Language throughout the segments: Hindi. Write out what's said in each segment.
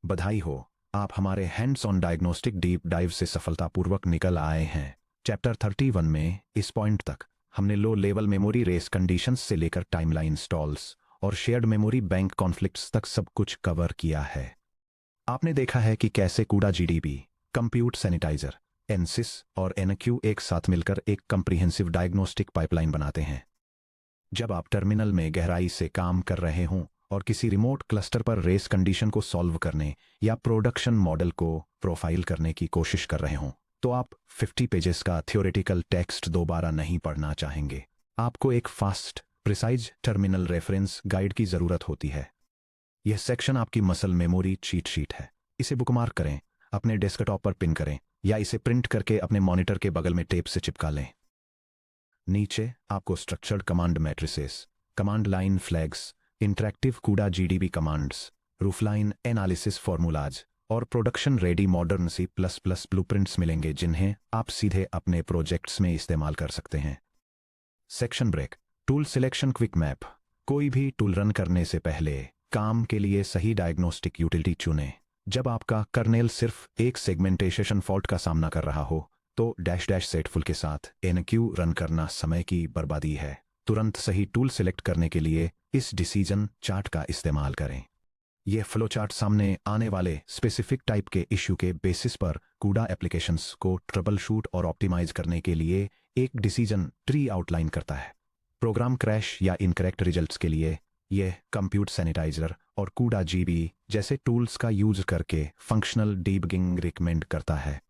बधाई हो, आप हमारे hands on diagnostic deep dive से सफलतापूर्वक निकल आए हैं। चैप्टर 31 में इस पॉइंट तक हमने low level memory race conditions से लेकर टाइमलाइन स्टॉल्स और शेयर्ड मेमोरी बैंक कॉन्फ्लिक्ट्स तक सब कुछ कवर किया है। आपने देखा है कि कैसे कूड़ा जीडीबी, कंप्यूट सैनिटाइजर, एनसिस और एनक्यू एक साथ मिलकर एक कंप्रिहेंसिव डायग्नोस्टिक पाइपलाइन बनाते हैं। जब आप टर्मिनल में गहराई से काम कर रहे हों और किसी रिमोट क्लस्टर पर रेस कंडीशन को सॉल्व करने या प्रोडक्शन मॉडल को प्रोफाइल करने की कोशिश कर रहे हों, तो आप 50 पेजेस का थ्योरेटिकल टेक्स्ट दोबारा नहीं पढ़ना चाहेंगे। आपको एक fast, precise terminal reference guide की जरूरत होती है। यह सेक्शन आपकी मसल मेमोरी चीट शीट है। इसे बुकमार्क करें, अपने डेस्कटॉप पर पिन करें या इसे प्रिंट करके अपने मॉनिटर के बगल में टेप से चिपका लें। नीचे आपको structured command matrices, command line flags, interactive CUDA GDB commands, roofline analysis formulas और production ready modern C++ blueprints मिलेंगे, जिन्हें आप सीधे अपने प्रोजेक्ट्स में इस्तेमाल कर सकते हैं। Section break, tool selection quick map. कोई भी टूल रन करने से पहले काम के लिए सही डायग्नोस्टिक यूटिलिटी चुनें। जब आपका कर्नेल सिर्फ एक सेगमेंटेशन फॉल्ट का सामना कर रहा हो, तो डैश डैश सेटफुल के साथ एनक्यू रन करना समय की बर्बादी है। तुरंत सही टूल सिलेक्ट करने के लिए इस डिसीजन चार्ट का इस्तेमाल करें। यह फ्लो चार्ट सामने आने वाले स्पेसिफिक टाइप के इश्यू के बेसिस पर कूड़ा एप्लीकेशंस को ट्रबल शूट और ऑप्टिमाइज करने के लिए एक डिसीजन ट्री आउटलाइन करता है। प्रोग्राम क्रैश या इनकरेक्ट रिजल्ट्स के लिए यह कंप्यूट सैनिटाइजर और कूड़ा जीबी जैसे टूल्स का यूज करके फंक्शनल डीबगिंग रिकमेंड करता है।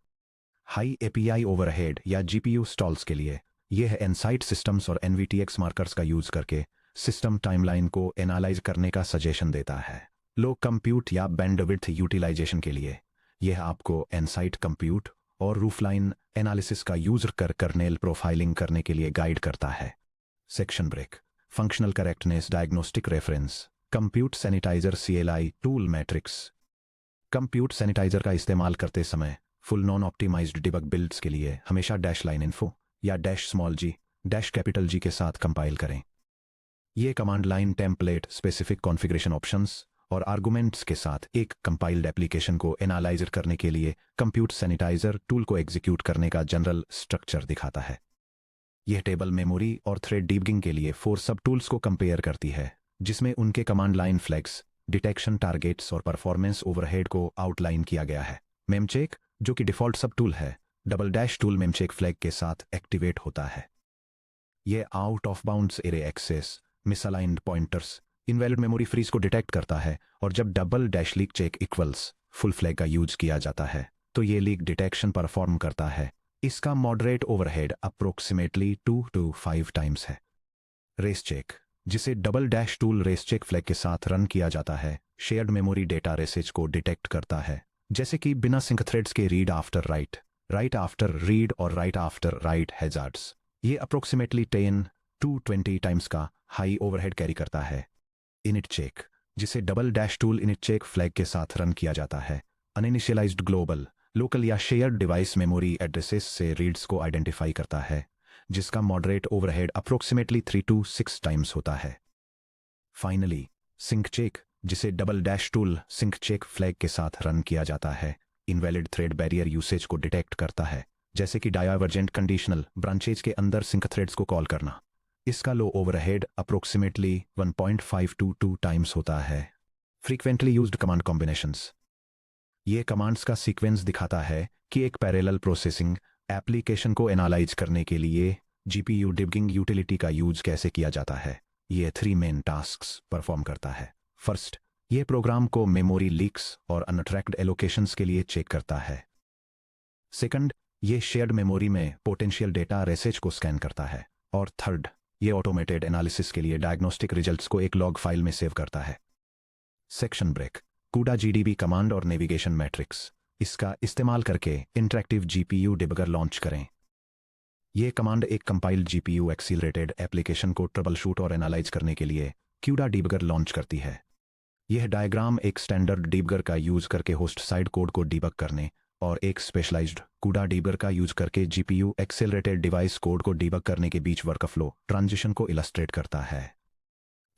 हाई एपीआई ओवरहेड या जीपीयू स्टॉल्स के लिए यह इनसाइट सिस्टम्स और एनवीटीएक्स मार्कर्स का यूज करके सिस्टम टाइमलाइन को एनालाइज करने का सजेशन देता है। लो कंप्यूट या बैंडविड्थ यूटिलाइजेशन के लिए यह आपको इनसाइट कंप्यूट और रूफलाइन एनालिसिस का यूज कर कर्नेल प्रोफाइलिंग करने के लिए गाइड करता है। Section break, functional correctness diagnostic reference, compute sanitizer CLI tool matrix. Compute sanitizer का इस्तेमाल करते समय full non optimised debug builds के लिए हमेशा डैश लाइन इन्फो या dash small G dash capital G के साथ कंपाइल करें। ये command line template specific configuration options और आर्गुमेंट्स के साथ एक कंपाइल्ड एप्लीकेशन को एनालाइजर करने के लिए कंप्यूट सैनिटाइजर टूल को एग्जीक्यूट करने का जनरल स्ट्रक्चर दिखाता है। यह टेबल मेमोरी और थ्रेड डीबगिंग के लिए 4 सब टूल्स को कंपेयर करती है, जिसमें उनके command line flags, detection targets और परफॉर्मेंस ओवरहेड को आउटलाइन किया गया है। मेमचेक, जो कि डिफॉल्ट सब टूल है, double dash tool memcheck flag के साथ एक्टिवेट होता है। यह out of bounds array access, misaligned pointers, invalid memory frees को डिटेक्ट करता है, और जब double dash leak check equals full flag का यूज किया जाता है, तो यह लीक डिटेक्शन परफॉर्म करता है। इसका moderate overhead approximately 2 to 5 times है। रेस चेक, जिसे double dash tool race check flag के साथ रन किया जाता है, शेयर्ड मेमोरी डेटा रेसेज को डिटेक्ट करता है, जैसे कि बिना सिंक थ्रेड्स के read after write, write after read और राइट आफ्टर राइट हैजार्ड्स। ये अप्रोक्सीमेटली 10 to 20 टाइम्स का हाई ओवरहेड कैरी करता है। इनिट चेक, जिसे double dash tool init check flag के साथ रन किया जाता है, अनइनिशियलाइज्ड ग्लोबल, लोकल या शेयर्ड डिवाइस मेमोरी एड्रेसेस से रीड्स को आइडेंटिफाई करता है, जिसका moderate overhead approximately 3 to 6 times होता है। फाइनली, सिंक चेक, जिसे double dash tool sync check flag के साथ रन किया जाता है, इनवैलिड थ्रेड बैरियर यूसेज को डिटेक्ट करता है, जैसे कि डायवर्जेंट कंडीशनल ब्रांचेज के अंदर सिंक थ्रेड्स को कॉल करना। इसका लो ओवरहेड अप्रोक्सीमेटली 1.5 to 2 टाइम्स होता है। फ्रीक्वेंटली यूज्ड कमांड कॉम्बिनेशंस, ये कमांड्स का सीक्वेंस दिखाता है कि एक पैरेलल प्रोसेसिंग एप्लीकेशन को एनालाइज करने के लिए जीपीयू डिबगिंग यूटिलिटी का यूज कैसे किया जाता है। ये 3 मेन टास्क्स परफॉर्म करता है। फर्स्ट, ये प्रोग्राम को मेमोरी लीक्स और अनट्रैक्ड एलोकेशंस के लिए चेक करता है। सेकंड, ये शेयर्ड मेमोरी में पोटेंशियल डेटा रेसेज को स्कैन करता है। और थर्ड, ये ऑटोमेटेड एनालिसिस के लिए डायग्नोस्टिक रिजल्ट्स को एक लॉग फाइल में सेव करता है। सेक्शन ब्रेक, कूड़ा जीडीबी कमांड और नेविगेशन मैट्रिक्स। इसका इस्तेमाल करके इंटरैक्टिव जीपीयू डिबगर लॉन्च करें। यह कमांड एक कंपाइल्ड जीपीयू एक्सीलरेटेड एप्लीकेशन को ट्रबल शूट और एनालाइज करने के लिए कूड़ा डिबगर लॉन्च करती है। यह डायग्राम एक स्टैंडर्ड डिबगर का यूज करके होस्ट साइड कोड को डिबग करने और एक स्पेशलाइज्ड कूड़ा डिबगर का यूज करके जीपीयू एक्सेलरेटेड डिवाइस कोड को डिबग करने के बीच वर्कफ्लो ट्रांजिशन को इलस्ट्रेट करता है।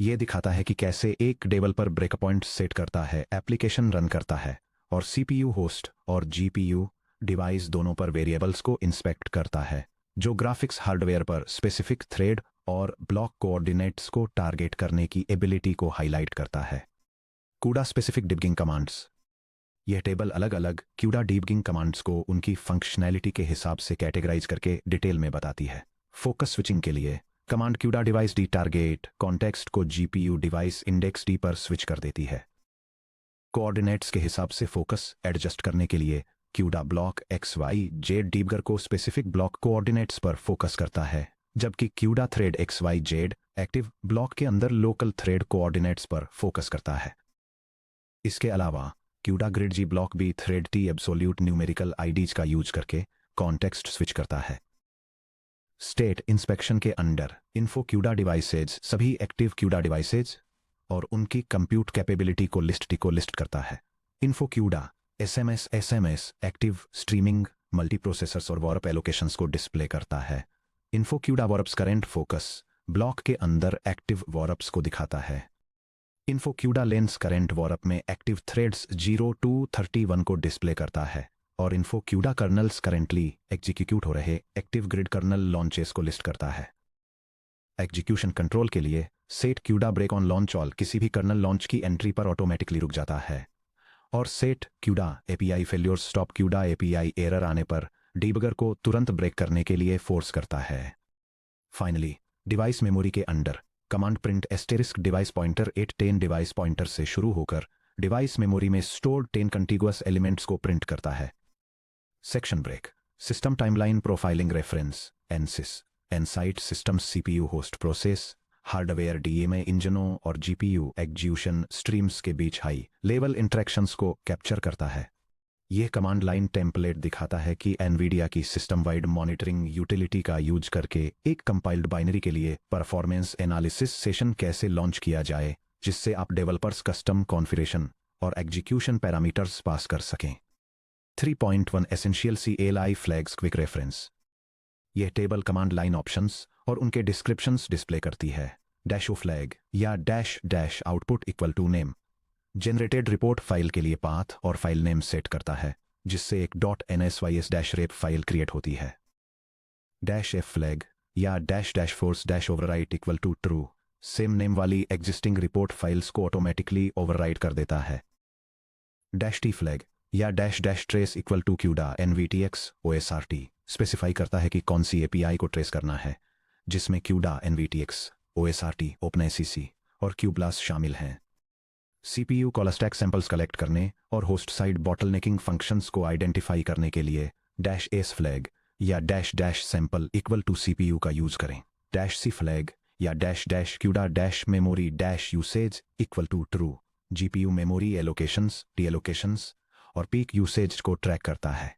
यह दिखाता है कि कैसे एक डेवलपर ब्रेक पॉइंट सेट करता है, एप्लीकेशन रन करता है और सीपीयू होस्ट और जीपीयू डिवाइस दोनों पर वेरिएबल्स को इंस्पेक्ट करता है, जो ग्राफिक्स हार्डवेयर पर स्पेसिफिक थ्रेड और ब्लॉक कोऑर्डिनेट्स को टारगेट करने की एबिलिटी को हाईलाइट करता है। CUDA specific debugging commands. यह टेबल अलग अलग CUDA डिबगिंग कमांड्स को उनकी फंक्शनैलिटी के हिसाब से कैटेगराइज करके डिटेल में बताती है। फोकस स्विचिंग के लिए command CUDA device D target context को GPU डिवाइस इंडेक्स डी पर स्विच कर देती है। कोऑर्डिनेट्स के हिसाब से फोकस एडजस्ट करने के लिए CUDA ब्लॉक XYZ डीबगर को स्पेसिफिक ब्लॉक कोऑर्डिनेट्स पर फोकस करता है, जबकि CUDA thread XYZ active block के अंदर लोकल थ्रेड कोऑर्डिनेट्स पर फोकस करता है। इसके अलावा CUDA grid G block B thread T absolute numerical IDs का यूज करके कॉन्टेक्स्ट स्विच करता है। स्टेट इंस्पेक्शन के अंडर इन्फो CUDA डिवाइसेज सभी एक्टिव CUDA डिवाइसेज और उनकी कंप्यूट कैपेबिलिटी को लिस्ट करता है। Info CUDA SMS active streaming multiprocessors और वॉरप एलोकेशंस को डिस्प्ले करता है। Info CUDA warps current focus block के अंदर एक्टिव वॉरप्स को दिखाता है। Info CUDA lanes current warp में एक्टिव थ्रेड्स 0 to 31 को डिस्प्ले करता है और info CUDA kernels currently execute हो रहे एक्टिव ग्रिड कर्नल लॉन्चेस को लिस्ट करता है। एग्जीक्यूशन कंट्रोल के लिए set CUDA break on launch all किसी भी कर्नल लॉन्च की एंट्री पर ऑटोमेटिकली रुक जाता है और set CUDA API failures stop CUDA API error आने पर डीबगर को तुरंत ब्रेक करने के लिए फोर्स करता है। फाइनली डिवाइस मेमोरी के under command print asterisk device pointer 810 device pointer से शुरू होकर डिवाइस मेमोरी में स्टोर्ड 10 कंटिगुअस एलिमेंट्स को प्रिंट करता है। Section break system timeline profiling reference Nsys Nsight systems CPU host process hardware DMA इंजनों और GPU एग्जीक्यूशन स्ट्रीम्स के बीच हाई लेवल इंटरेक्शंस को कैप्चर करता है। यह कमांड लाइन टेम्पलेट दिखाता है कि NVIDIA की सिस्टम वाइड मॉनिटरिंग यूटिलिटी का यूज करके एक कंपाइल्ड बाइनरी के लिए परफॉर्मेंस एनालिसिस सेशन कैसे लॉन्च किया जाए, जिससे आप डेवलपर्स कस्टम कॉन्फ़िगरेशन और एग्जीक्यूशन पैरामीटर्स पास कर सकें। 3.1 essential CLI flags quick reference. यह टेबल कमांड लाइन ऑप्शंस और उनके डिस्क्रिप्शंस डिस्प्ले करती है। डैशो फ्लैग या dash output equal to name generated report file के लिए पाथ और फाइल नेम सेट करता है, जिससे एक .nysys-rep फाइल क्रिएट होती है। -f फ्लैग या -force -overwrite equal to true same name वाली एग्जिस्टिंग रिपोर्ट फाइल्स को ऑटोमेटिकली ओवरराइट कर देता है। -t फ्लैग या -trace equal to CUDA NVTX OSRT specify करता है कि कौन सी API को ट्रेस करना है, जिसमें CUDA NVTX OSRT OpenACC और QBLAS शामिल हैं। CPU call stack samples collect करने और होस्ट साइड बॉटलनेकिंग फंक्शंस को आइडेंटिफाई करने के लिए -s फ्लैग या -सैंपल इक्वल टू CPU का यूज करें। -c फ्लैग या -CUDA memory usage equal to true GPU memory allocations deallocations और पीक यूसेज को ट्रैक करता है।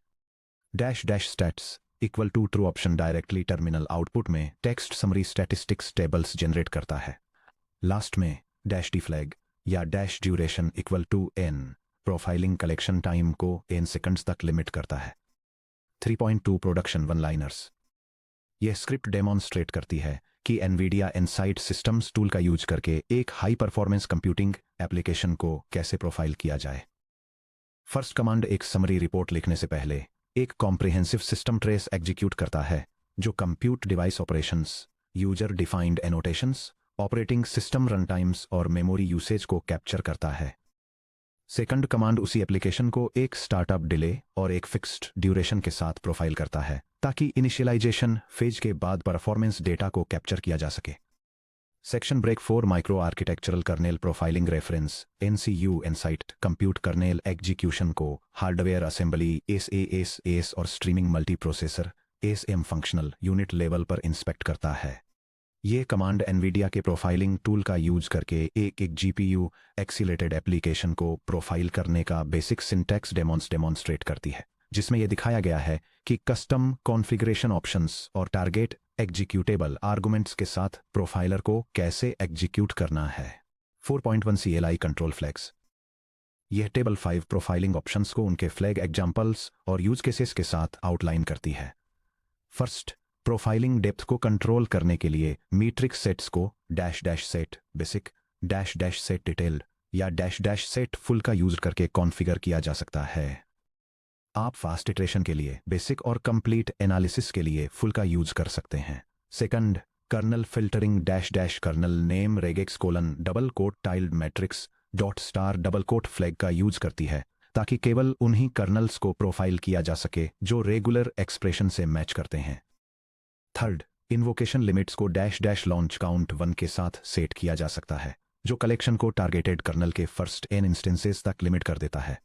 -stats equal to true option directly terminal output में text summary statistics tables generate करता है। लास्ट में -d फ्लैग या duration equal to n profiling collection time को n सेकंड्स तक लिमिट करता है। 3.2 प्रोडक्शन वन लाइनर्स। यह स्क्रिप्ट डेमोन्स्ट्रेट करती है कि NVIDIA इनसाइट सिस्टम्स टूल का यूज करके एक हाई परफॉर्मेंस कंप्यूटिंग एप्लीकेशन को कैसे प्रोफाइल किया जाए। फर्स्ट कमांड एक समरी रिपोर्ट लिखने से पहले एक कॉम्प्रिहेंसिव सिस्टम ट्रेस एग्जीक्यूट करता है, जो compute device operations, user defined annotations, operating system run times और मेमोरी यूसेज को कैप्चर करता है। सेकंड कमांड उसी एप्लीकेशन को एक स्टार्टअप डिले और एक फिक्स्ड ड्यूरेशन के साथ प्रोफाइल करता है, ताकि इनिशियलाइजेशन फेज के बाद परफॉर्मेंस डेटा को कैप्चर किया जा सके। Section break 4 microarchitectural kernel profiling reference NCU Nsight compute kernel execution को हार्डवेयर असेंबली SAS और streaming multiprocessor ASM functional unit level पर इंस्पेक्ट करता है। ये कमांड NVIDIA के प्रोफाइलिंग टूल का यूज करके एक GPU एक्सीलेटेड एप्लीकेशन को प्रोफाइल करने का बेसिक सिंटैक्स डेमोन्स्ट्रेट करती है, जिसमें यह दिखाया गया है कि कस्टम कॉन्फ़िगरेशन ऑप्शंस और टारगेट एग्जीक्यूटेबल आर्गुमेंट्स के साथ प्रोफाइलर को कैसे एग्जीक्यूट करना है। 4.1 CLI कंट्रोल फ्लैग्स। यह टेबल 5 प्रोफाइलिंग ऑप्शंस को उनके फ्लैग एग्जाम्पल्स और यूज केसेस के साथ आउटलाइन करती है। फर्स्ट, प्रोफाइलिंग डेप्थ को कंट्रोल करने के लिए मीट्रिक सेट्स को -सेट बेसिक -सेट डिटेल्ड या डैश डैश सेट फुल का यूज करके कॉन्फ़िगर किया जा सकता है। आप फास्ट इटरेशन के लिए, बेसिक और कंप्लीट एनालिसिस के लिए फुल का यूज कर सकते हैं। Second, kernel filtering dash dash kernel name regex colon double quote tiled matrix dot star double quote flag का यूज करती है ताकि केवल उन्हीं कर्नल्स को प्रोफाइल किया जा सके जो रेगुलर एक्सप्रेशन से मैच करते हैं। थर्ड, इन्वोकेशन लिमिट्स को डैश डैश लॉन्च काउंट 1 के साथ सेट किया जा सकता है जो कलेक्शन को टारगेटेड कर्नल के फर्स्ट n इंस्टेंसेस तक लिमिट कर देता है।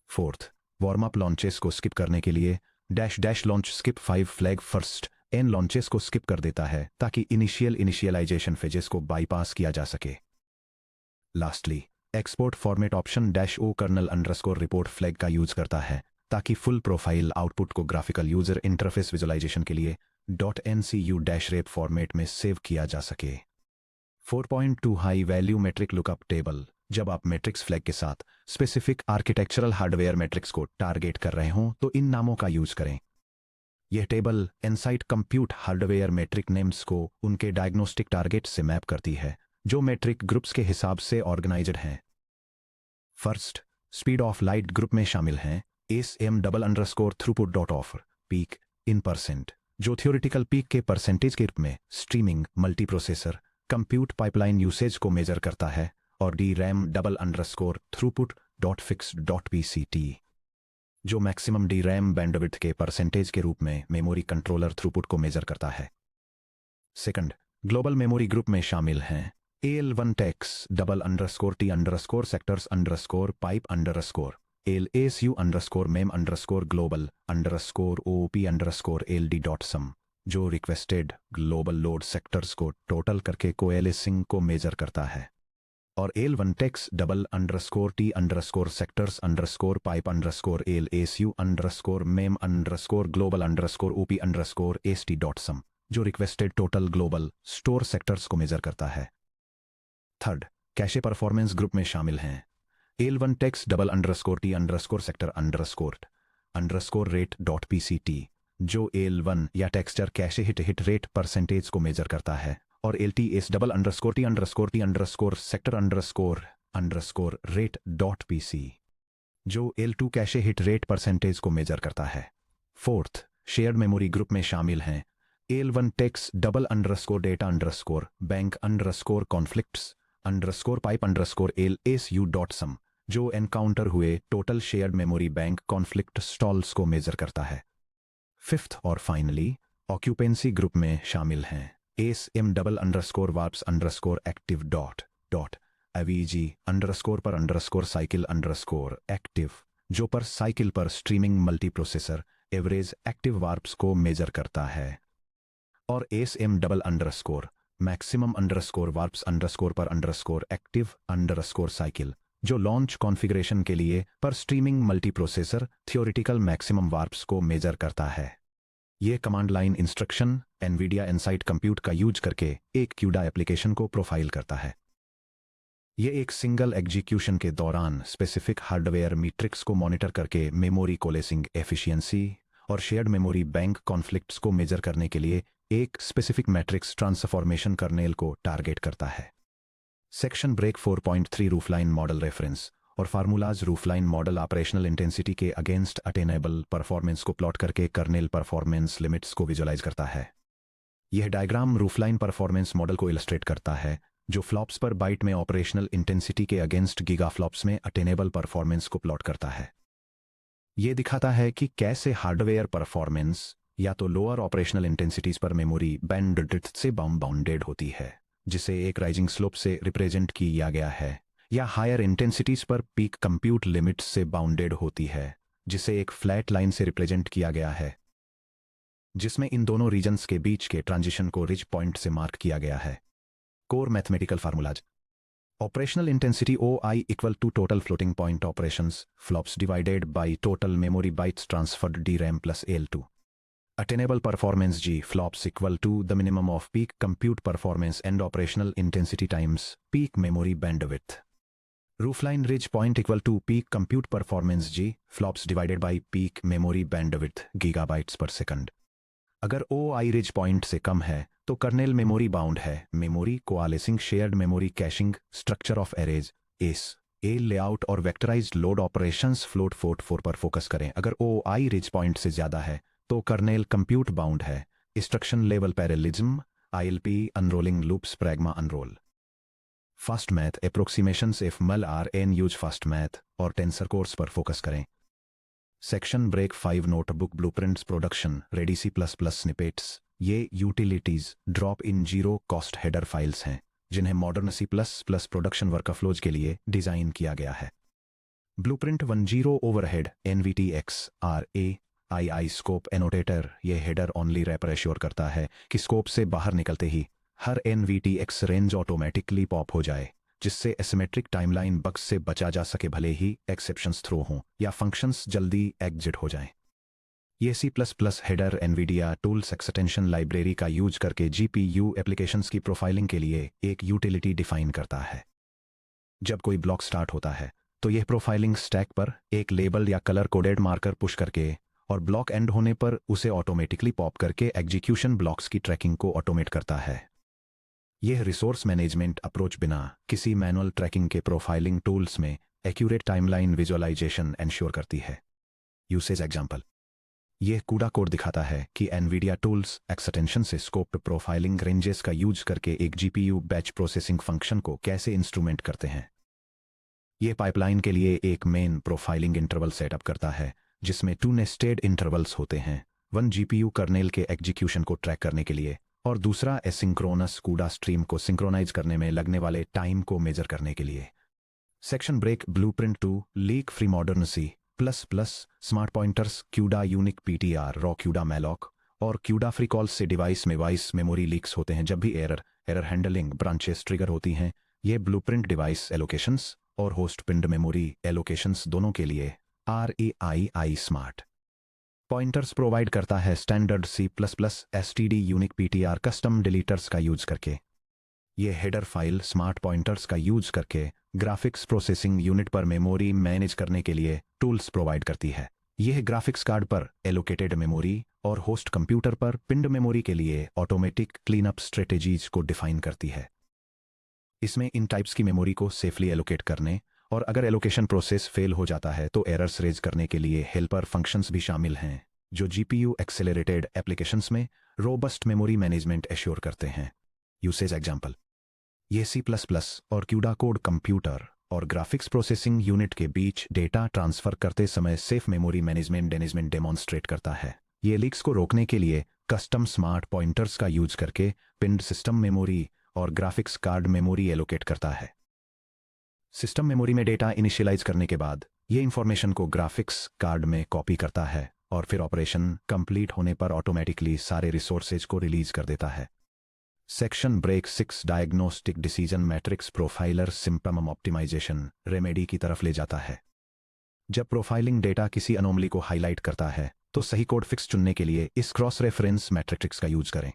फोर्थ, वार्म अप लॉन्चेस को स्किप करने के लिए dash dash launch skip 5 flag first n launches को स्किप कर देता है ताकि इनिशियलाइजेशन फेजेस को बाईपास किया जा सके। Lastly, export format option dash O kernel underscore report flag का यूज करता है ताकि फुल प्रोफाइल आउटपुट को ग्राफिकल यूजर इंटरफेस विजुलाइजेशन के लिए .ncu-rep फॉर्मेट में सेव किया जा सके। 4.2 high value metric lookup table. जब आप मैट्रिक्स फ्लैग के साथ स्पेसिफिक आर्किटेक्चरल हार्डवेयर मैट्रिक्स को टारगेट कर रहे हों तो इन नामों का यूज करें। यह table Nsight compute hardware metric names को उनके डायग्नोस्टिक टारगेट से मैप करती है जो मैट्रिक ग्रुप्स के हिसाब से ऑर्गेनाइज्ड हैं। First, speed of light group में शामिल हैं SM double underscore throughput dot offer peak in percent जो थियोरिटिकल पीक के परसेंटेज के रूप में streaming multiprocessor compute pipeline usage को मेजर करता है, और D RAM double underscore throughput dot fix dot PCT जो मैक्सिमम डी रैम बैंडविड्थ के परसेंटेज के रूप में मेमोरी कंट्रोलर थ्रूपुट को मेजर करता है। सेकंड, ग्लोबल मेमोरी ग्रुप में शामिल हैं AL1 tex double underscore T underscore sectors underscore pipe underscore LASU underscore mem underscore global underscore OP underscore LD dot sum जो रिक्वेस्टेड ग्लोबल लोड सेक्टर्स को टोटल करके कोएलिसिंग को मेजर करता है, और L1 tex double underscore T underscore sectors underscore pipe underscore LASU underscore mem underscore global underscore OP underscore ST dot sum जो requested total global store sectors को मेजर करता है। थर्ड, कैशे परफॉर्मेंस ग्रुप में शामिल हैं L1 tex double underscore T underscore sector underscore rate dot PCT जो L1 या texture cache hit rate percentage को मेजर करता है, और LTS double underscore T underscore sector underscore rate dot PC जो L2 cache hit rate percentage को मेजर करता है। फोर्थ, शेयर्ड मेमोरी ग्रुप में शामिल हैं L1 tex double underscore data underscore bank underscore conflicts underscore pipe underscore LSU dot sum जो एनकाउंटर हुए total shared memory bank conflict stalls को मेजर करता है। फिफ्थ और फाइनली, ऑक्यूपेंसी ग्रुप में शामिल हैं ASM double underscore warps underscore active dot AVG underscore per underscore cycle underscore active जो per cycle per streaming multiprocessor average active warps को मेजर करता है, और ASM double underscore maximum underscore warps underscore per underscore active underscore cycle जो लॉन्च कॉन्फ़िगरेशन के लिए per streaming multiprocessor theoretical maximum warps को मेजर करता है। यह command line instruction NVIDIA Nsight compute का यूज करके एक CUDA एप्लीकेशन को प्रोफाइल करता है। यह एक सिंगल एग्जीक्यूशन के दौरान स्पेसिफिक हार्डवेयर मैट्रिक्स को मॉनिटर करके मेमोरी कोलेसिंग एफिशिएंसी और शेयर्ड मेमोरी बैंक कॉन्फ्लिक्ट्स को मेजर करने के लिए एक स्पेसिफिक मैट्रिक्स ट्रांसफॉर्मेशन कर्नेल को टारगेट करता है। Section break 4.3 roofline model reference और formulas roofline model operational intensity के अगेंस्ट अटेनेबल परफॉर्मेंस को प्लॉट करके कर्नेल परफॉर्मेंस लिमिट्स को विजुलाइज करता है। यह डायग्राम रूफलाइन परफॉर्मेंस मॉडल को इलस्ट्रेट करता है जो फ्लॉप्स पर बाइट में ऑपरेशनल इंटेंसिटी के अगेंस्ट गीगाफ्लॉप्स में अटेनेबल परफॉर्मेंस को प्लॉट करता है। यह दिखाता है कि कैसे हार्डवेयर परफॉर्मेंस या तो लोअर ऑपरेशनल इंटेंसिटीज पर मेमोरी बैंडविड्थ से बाउंडेड होती है जिसे एक राइजिंग स्लोप से रिप्रेजेंट किया गया है, या हायर इंटेंसिटीज पर पीक कंप्यूट लिमिट्स से बाउंडेड होती है जिसे एक फ्लैट लाइन से रिप्रेजेंट किया गया है जिसमें इन दोनों रीजन्स के बीच के ट्रांजिशन को रिज पॉइंट से मार्क किया गया है। Core mathematical formulas operational intensity OI equal to total floating point operations flops divided by total memory bytes transferred DRAM plus L2 Attainable performance G flops equal to the minimum of peak compute performance and operational intensity times peak memory bandwidth. Roofline ridge point equal to peak compute performance G flops divided by peak memory bandwidth gigabytes per second. अगर OI ridge point से कम है तो कर्नेल मेमोरी बाउंड है। Memory coalescing shared memory caching structure of arrays S A layout और वेक्टराइज्ड लोड ऑपरेशंस फ्लोट 4 पर फोकस करें। अगर ओ आई रिज पॉइंट से ज़्यादा है तो कर्नेल कंप्यूट बाउंड है। Instruction level parallelism, ILP unrolling loops, pragma unroll. Fast math approximations F mul R N use fast math और टेंसर कोर्स पर फोकस करें। Section break 5 notebook blueprints production ready C++ snippets. ये utilities drop in zero cost header files हैं जिन्हें मॉडर्न C++ प्रोडक्शन वर्कफ्लोज के लिए डिजाइन किया गया है। Blueprint 10 overhead NVTX RAII scope एनोटेटर। ये हेडर ओनली रैपर एश्योर करता है कि स्कोप से बाहर निकलते ही हर NVTX रेंज ऑटोमेटिकली पॉप हो जाए, जिससे एसिमेट्रिक टाइमलाइन बग्स से बचा जा सके, भले ही एक्सेप्शंस थ्रो हों या फंक्शंस जल्दी एग्जिट हो जाएं। ये C++ header NVIDIA tools extension library का यूज करके GPU एप्लीकेशंस की प्रोफाइलिंग के लिए एक यूटिलिटी डिफाइन करता है। जब कोई ब्लॉक स्टार्ट होता है तो यह प्रोफाइलिंग स्टैक पर एक लेबल या कलर कोडेड मार्कर पुश करके और ब्लॉक एंड होने पर उसे ऑटोमेटिकली पॉप करके एग्जीक्यूशन ब्लॉक्स की ट्रैकिंग को ऑटोमेट करता है। यह रिसोर्स मैनेजमेंट अप्रोच बिना किसी मैनुअल ट्रैकिंग के प्रोफाइलिंग टूल्स में एक्यूरेट टाइमलाइन विजुअलाइजेशन एंश्योर करती है। Usage example. यह कूड़ा कोड दिखाता है कि NVIDIA टूल्स एक्सटेंशन से स्कोप्ड प्रोफाइलिंग रेंजेस का यूज करके एक GPU बैच प्रोसेसिंग फंक्शन को कैसे इंस्ट्रूमेंट करते हैं। यह पाइपलाइन के लिए एक मेन प्रोफाइलिंग इंटरवल सेटअप करता है जिसमें 2 नेस्टेड इंटरवल्स होते हैं, 1 GPU कर्नेल के एग्जीक्यूशन को ट्रैक करने के लिए और दूसरा एसिंक्रोनस कूड़ा स्ट्रीम को सिंक्रोनाइज करने में लगने वाले टाइम को मेजर करने के लिए। Section break blueprint 2 leak free modern C++ smart pointers CUDA unique PTR raw CUDA malloc और क्यूडा फ्री कॉल्स से डिवाइस में वाइस मेमोरी लीक्स होते हैं। जब भी एरर हैंडलिंग ब्रांचेस ट्रिगर होती हैं, ये ब्लूप्रिंट डिवाइस एलोकेशंस और होस्ट पिंड मेमोरी एलोकेशंस दोनों के लिए RAII स्मार्ट पॉइंटर्स प्रोवाइड करता है। Standard C++ STD unique PTR custom deleters का यूज करके ये हेडर फाइल स्मार्ट पॉइंटर्स का यूज करके ग्राफिक्स प्रोसेसिंग यूनिट पर मेमोरी मैनेज करने के लिए टूल्स प्रोवाइड करती है। यह ग्राफिक्स कार्ड पर एलोकेटेड मेमोरी और होस्ट कंप्यूटर पर पिंड मेमोरी के लिए ऑटोमेटिक क्लीनअप स्ट्रेटेजीज को डिफाइन करती है। इसमें इन टाइप्स की मेमोरी को सेफली एलोकेट करने और अगर एलोकेशन प्रोसेस फेल हो जाता है तो एरर्स रेज करने के लिए हेल्पर फंक्शंस भी शामिल हैं जो GPU एक्सेलरेटेड एप्लीकेशंस में रोबस्ट मेमोरी मैनेजमेंट एश्योर करते हैं। Usage example. ये C++ और क्यूडा कोड कंप्यूटर और ग्राफिक्स प्रोसेसिंग यूनिट के बीच डेटा ट्रांसफर करते समय सेफ मेमोरी मैनेजमेंट डेमोन्स्ट्रेट करता है। ये लीक्स को रोकने के लिए कस्टम स्मार्ट पॉइंटर्स का यूज करके पिंड सिस्टम मेमोरी और ग्राफिक्स कार्ड मेमोरी एलोकेट करता है। सिस्टम मेमोरी में डेटा इनिशियलाइज करने के बाद ये इंफॉर्मेशन को ग्राफिक्स कार्ड में कॉपी करता है और फिर ऑपरेशन कंप्लीट होने पर ऑटोमेटिकली सारे रिसोर्सेज को रिलीज कर देता है। Section break 6 diagnostic decision matrix profiler symptom optimisation remedy की तरफ ले जाता है। जब प्रोफाइलिंग डेटा किसी अनोमली को हाईलाइट करता है तो सही कोड फिक्स चुनने के लिए इस क्रॉस रेफरेंस मैट्रिक्स का यूज करें।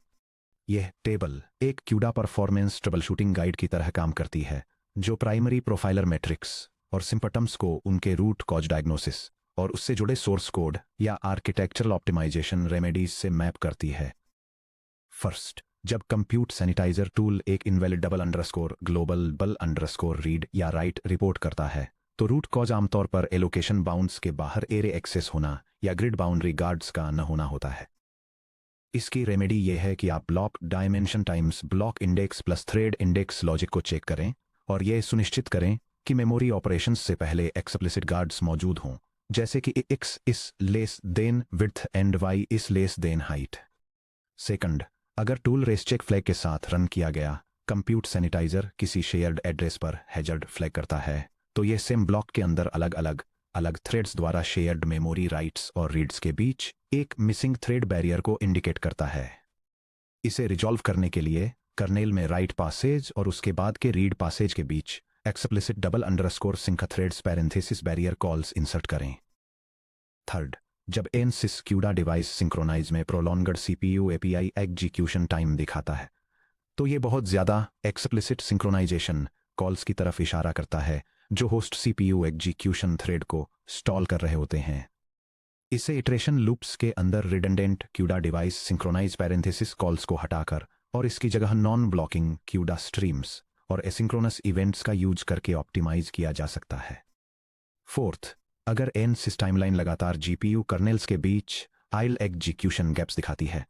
यह टेबल एक क्यूडा परफॉर्मेंस ट्रबलशूटिंग गाइड की तरह काम करती है जो प्राइमरी प्रोफाइलर मैट्रिक्स और सिम्पटम्स को उनके रूट कॉज डायग्नोसिस और उससे जुड़े सोर्स कोड या आर्किटेक्चरल ऑप्टिमाइजेशन रेमेडीज से मैप करती है। फर्स्ट, जब कंप्यूट सैनिटाइजर टूल एक इनवैलिड डबल अंडरस्कोर ग्लोबल बल अंडरस्कोर रीड या राइट रिपोर्ट करता है तो रूट कॉज आमतौर पर एलोकेशन बाउंड्स के बाहर एरे एक्सेस होना या ग्रिड बाउंड्री गार्ड्स का न होना होता है। इसकी रेमेडी यह है कि आप block dimension times block index plus thread index logic को चेक करें और यह सुनिश्चित करें कि मेमोरी ऑपरेशंस से पहले एक्सप्लिसिट गार्ड्स मौजूद हों, जैसे कि x इस less than width and y इस लेस देन हाइट। सेकंड, अगर टूल रेसचेक फ्लैग के साथ रन किया गया कंप्यूट सैनिटाइजर किसी शेयर्ड एड्रेस पर हैजर्ड फ्लैग करता है तो यह सेम ब्लॉक के अंदर अलग थ्रेड्स द्वारा शेयर्ड मेमोरी राइट्स और रीड्स के बीच एक मिसिंग थ्रेड बैरियर को इंडिकेट करता है। इसे रिजॉल्व करने के लिए कर्नेल में राइट पासेज और उसके बाद के रीड पासेज के बीच explicit double underscore sync threads parenthesis barrier calls insert करें। थर्ड, जब एनसिस क्यूडा डिवाइस सिंक्रोनाइज में prolonged CPU API execution time दिखाता है तो ये बहुत ज़्यादा एक्सप्लिसिट सिंक्रोनाइजेशन कॉल्स की तरफ इशारा करता है जो होस्ट CPU एग्जीक्यूशन थ्रेड को स्टॉल कर रहे होते हैं। इसे इटरेशन लूप्स के अंदर redundant CUDA device synchronise parenthesis calls को हटाकर और इसकी जगह नॉन ब्लॉकिंग क्यूडा स्ट्रीम्स और एसिंक्रोनस इवेंट्स का यूज करके ऑप्टिमाइज किया जा सकता है। फोर्थ, अगर एनसिस टाइमलाइन लगातार जीपीयू कर्नेल्स के बीच आइल एग्जीक्यूशन गैप्स दिखाती है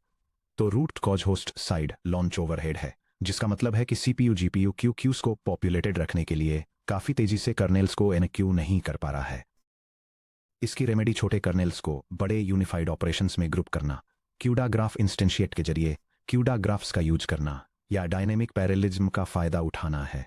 तो root cause host side launch overhead है, जिसका मतलब है कि सीपीयू जीपीयू क्यूज को पॉपुलेटेड रखने के लिए काफी तेजी से कर्नेल्स को एनक्यू नहीं कर पा रहा है। इसकी रेमेडी छोटे कर्नेल्स को बड़े यूनिफाइड ऑपरेशंस में ग्रुप करना, क्यूडा ग्राफ इंस्टेंशिएट के जरिए क्यूडा ग्राफ्स का यूज करना या डायनेमिक पैरेललिज्म का फायदा उठाना है।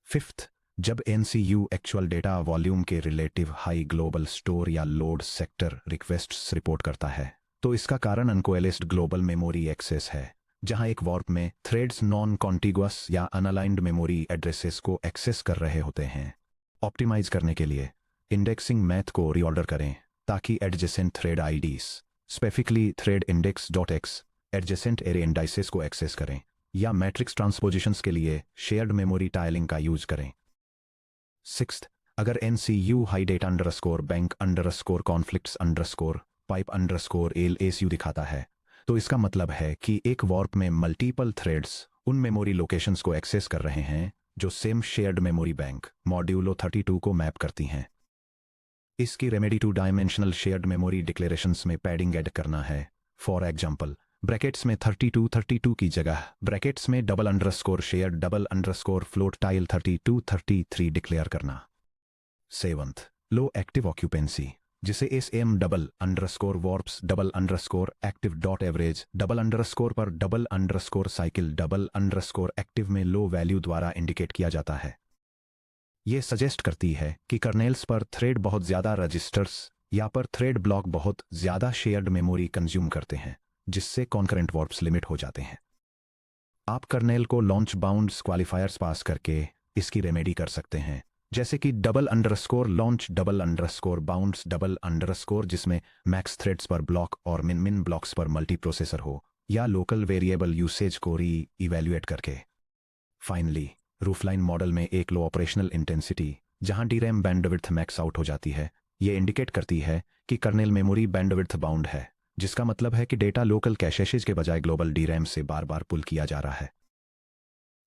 फिफ्थ, जब एनसीयू एक्चुअल डेटा वॉल्यूम के रिलेटिव हाई ग्लोबल स्टोर या लोड सेक्टर रिक्वेस्ट्स रिपोर्ट करता है तो इसका कारण अनकोएलिस्ड ग्लोबल मेमोरी एक्सेस है, जहां एक वॉर्प में थ्रेड्स नॉन कॉन्टिगुअस या अनअलाइंड मेमोरी एड्रेसेस को एक्सेस कर रहे होते हैं। ऑप्टिमाइज करने के लिए इंडेक्सिंग मैथ को रीऑर्डर करें ताकि adjacent thread IDs, specifically thread index dot x, adjacent array indices को एक्सेस करें या मैट्रिक्स ट्रांसपोजिशंस के लिए शेयर्ड मेमोरी टाइलिंग का यूज करें। सिक्स्थ, अगर NCU high data underscore bank underscore conflicts underscore pipe underscore L S U दिखाता है तो इसका मतलब है कि एक वॉर्प में मल्टीपल थ्रेड्स उन मेमोरी लोकेशंस को एक्सेस कर रहे हैं जो same shared memory bank modulo 32 को मैप करती हैं। इसकी remedy two dimensional shared memory declarations में पैडिंग ऐड करना है। फॉर एग्जांपल, ब्रैकेट्स में 32 की जगह ब्रैकेट्स में double underscore shared double underscore float tile 33 declare करना। सेवंथ, लो एक्टिव ऑक्यूपेंसी, जिसे M double underscore warps double underscore active dot average double underscore per double underscore cycle double underscore active में लो वैल्यू द्वारा इंडिकेट किया जाता है। यह सजेस्ट करती है कि कर्नेल्स पर थ्रेड बहुत ज्यादा रजिस्टर्स या पर थ्रेड ब्लॉक बहुत ज्यादा शेयर्ड मेमोरी कंज्यूम करते हैं, जिससे कॉन्करेंट वॉर्प्स लिमिट हो जाते हैं। आप कर्नेल को लॉन्च बाउंड्स क्वालिफायर्स पास करके इसकी रेमेडी कर सकते हैं, जैसे कि double underscore launch double underscore bounds double underscore, जिसमें मैक्स थ्रेड्स पर ब्लॉक और मिन ब्लॉक्स पर मल्टी प्रोसेसर हो, या लोकल वेरिएबल यूसेज को री इवेल्युएट करके। फाइनली, रूफलाइन मॉडल में एक लो ऑपरेशनल इंटेंसिटी जहां डीरैम बैंडविड्थ मैक्स आउट हो जाती है, ये इंडिकेट करती है कि कर्नेल मेमोरी बैंडविड्थ बाउंड है, जिसका मतलब है कि डेटा लोकल कैशेज के बजाय ग्लोबल डीरैम से बार बार पुल किया जा रहा है।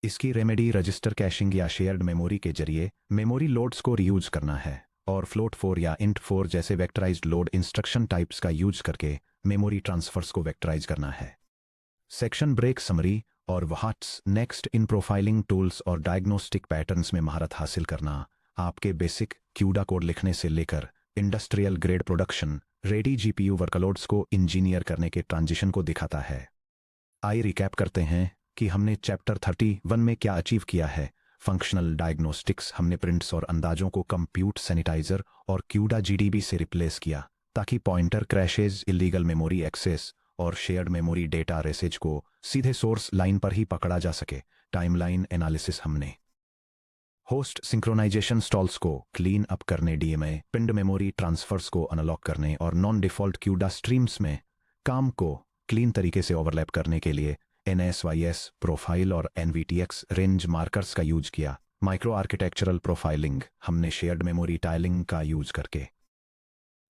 इसकी रेमेडी रजिस्टर कैशिंग या शेयर्ड मेमोरी के जरिए मेमोरी लोड्स को रीयूज करना है और फ्लोट 4 या इंट 4 जैसे वेक्टराइज्ड लोड इंस्ट्रक्शन टाइप्स का यूज करके मेमोरी ट्रांसफर्स को वेक्टराइज करना है। सेक्शन ब्रेक समरी और what's next in profiling tools और डायग्नोस्टिक पैटर्न्स में महारत हासिल करना आपके बेसिक क्यूडा कोड लिखने से लेकर industrial grade production ready GPU workloads को इंजीनियर करने के ट्रांजिशन को दिखाता है। आइए रिकैप करते हैं कि हमने चैप्टर 31 में क्या अचीव किया है। फंक्शनल डायग्नोस्टिक्स, हमने प्रिंट्स और अंदाजों को कंप्यूट सैनिटाइजर और क्यूडा जीडीबी से रिप्लेस किया ताकि pointer crashes, illegal memory access और शेयर्ड मेमोरी डेटा रेसेज को सीधे सोर्स लाइन पर ही पकड़ा जा सके। टाइमलाइन एनालिसिस, हमने होस्ट सिंक्रोनाइजेशन स्टॉल्स को क्लीन अप करने, डीएमए पिंड मेमोरी ट्रांसफर्स को अनलॉक करने और नॉन डिफॉल्ट क्यूडा स्ट्रीम्स में काम को क्लीन तरीके से ओवरलैप करने के लिए NSYS प्रोफाइल और NVTX रेंज मार्कर्स का यूज किया। माइक्रो आर्किटेक्चरल प्रोफाइलिंग, हमने शेयर्ड मेमोरी टाइलिंग का यूज करके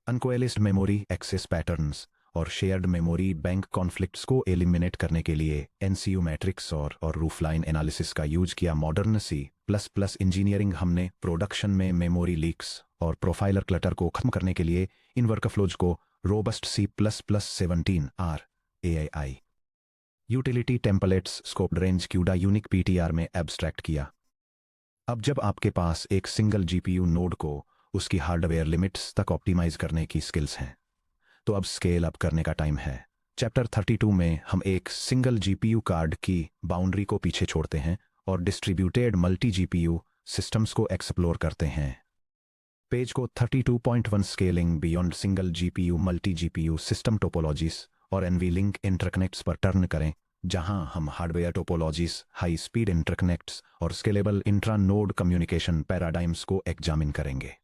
अनकोएलिस्ड मेमोरी एक्सेस पैटर्न्स और शेयर्ड मेमोरी बैंक कॉन्फ्लिक्ट्स को एलिमिनेट करने के लिए NCU मैट्रिक्स और रूफलाइन एनालिसिस का यूज किया। मॉडर्न C++ इंजीनियरिंग, हमने प्रोडक्शन में मेमोरी लीक्स और प्रोफाइलर क्लटर को खत्म करने के लिए इन वर्कफ्लोज को robust C++17R AI utility templates scoped range CUDA unique PTR में एब्स्ट्रैक्ट किया। अब जब आपके पास एक सिंगल जीपीयू नोड को उसकी हार्डवेयर लिमिट्स तक ऑप्टिमाइज करने की स्किल्स हैं, तो अब स्केल अप करने का टाइम है। चैप्टर 32 में हम एक सिंगल जीपीयू कार्ड की बाउंड्री को पीछे छोड़ते हैं और डिस्ट्रीब्यूटेड मल्टी जीपीयू सिस्टम्स को एक्सप्लोर करते हैं। पेज को 32.1 scaling beyond single GPU multi GPU system topologies और NVLink इंटरकनेक्ट्स पर टर्न करें, जहां हम hardware topologies, high speed interconnects और scalable intra node communication paradigms को एग्जामिन करेंगे।